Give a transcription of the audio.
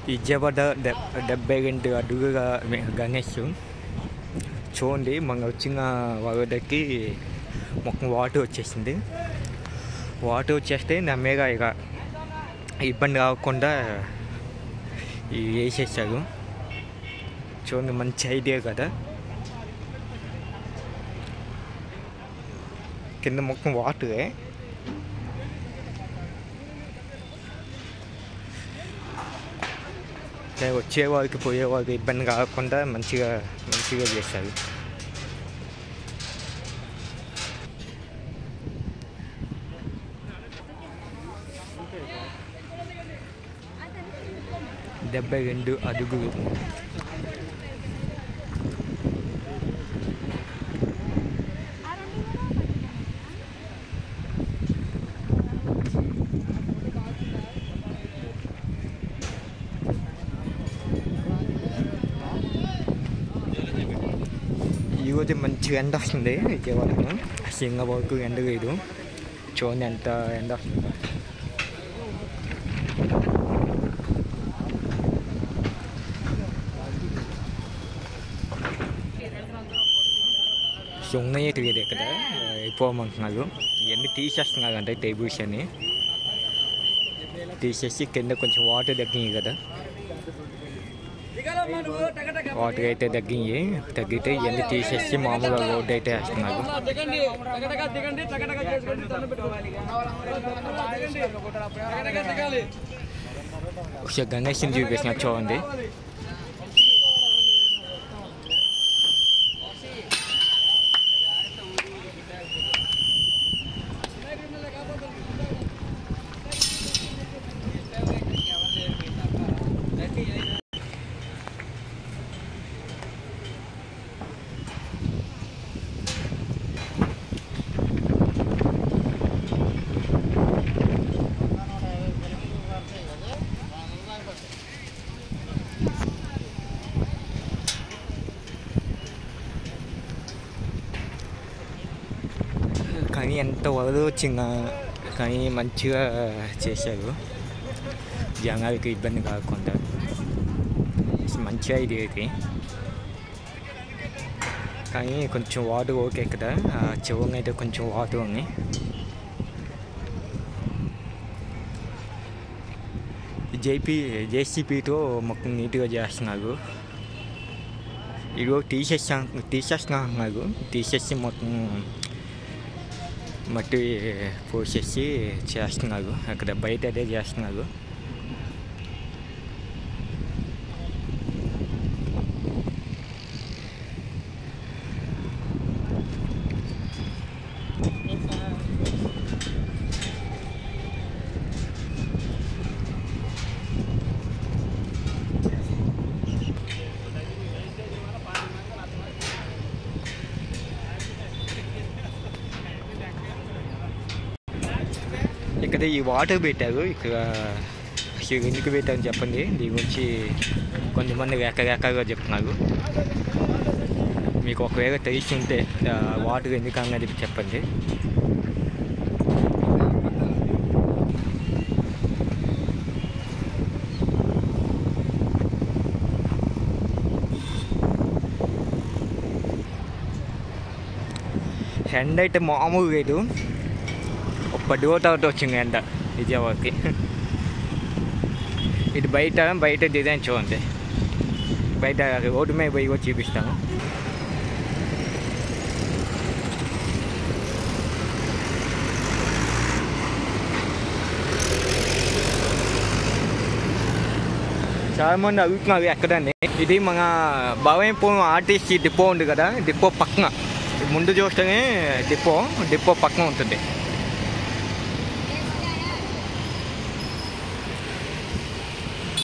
విజయవాడ 72 అడుగుల గణేష్ చూడండి. మనం వచ్చిన వరదకి మొత్తం వాటర్ వచ్చేసింది. వాటర్ వచ్చేస్తే నా మీద ఇక ఇబ్బంది రాకుండా వేసేసారు. చూడండి, మంచి ఐడియా కదా. కింద మొత్తం వాటరే. వచ్చేవారికి పోయేవారికి ఇబ్బంది కాకుండా మంచిగా చేశారు. డెబ్బై 72 అడుగులు. ఈరోజు మంచిగా ఎండ వస్తుంది విజయవాడలో. సింగ వరకు ఎండ లేదు. చూడండి ఎంత ఎండ వస్తుంది. ఉన్నాయి తెలియదు ఇక్కడ అయిపోమంటున్నారు. ఇవన్నీ తీసేస్తున్నారు అంటే టేబుల్స్ అని తీసేసి కింద కొంచెం వాటర్ తగ్గినాయి కదా. వాటర్ అయితే తగ్గితే ఇవన్నీ తీసేసి మామూలుగా రోడ్డు అయితే వేస్తున్నారు. ఒకసారి గణేష్ని చూపిస్తున్నా చూడండి. కానీ ఎంత వరద వచ్చినా కానీ మంచిగా చేశారు. జనాలకి ఇబ్బంది కాకుండా మంచి ఐడియా ఇది. కానీ కొంచెం వాటర్ ఓకే కదా. చివరిని అయితే కొంచెం వాటర్ ఉంది. జేసీపీతో మొత్తం నీట్గా చేస్తున్నారు. ఈరోజు తీసేస్తున్నారు. తీసేసి మొత్తం మట్టి పోసేసి చేస్తున్నారు. అక్కడ బయట అదే చేస్తున్నారు. ఇక్కడ ఈ వాటర్ పెట్టారు. ఇక్కడ ఎందుకు పెట్టారని చెప్పండి. దీని గురించి కొంతమంది రకరకాలుగా చెప్తున్నారు. మీకు ఒకవేళ తెలిసి ఉంటే వాటర్ ఎందుకు అన్నది చెప్పండి. ఎండ అయితే మామూలు లేదు. 10 తర్వాత వచ్చింది ఎండ విజయవాడకి. ఇది బయట డిజైన్ చూడండి. బయట రోడ్డు మీద పోయి కూడా చూపిస్తాను. చాలామంది అడుగుతున్నారు ఎక్కడండి. ఇది మన భవానీపురం ఆర్టీసీ డిపో ఉంది కదా. డిపో పక్కన ముందు చూస్తేనే డిపో పక్కన ఉంటుంది.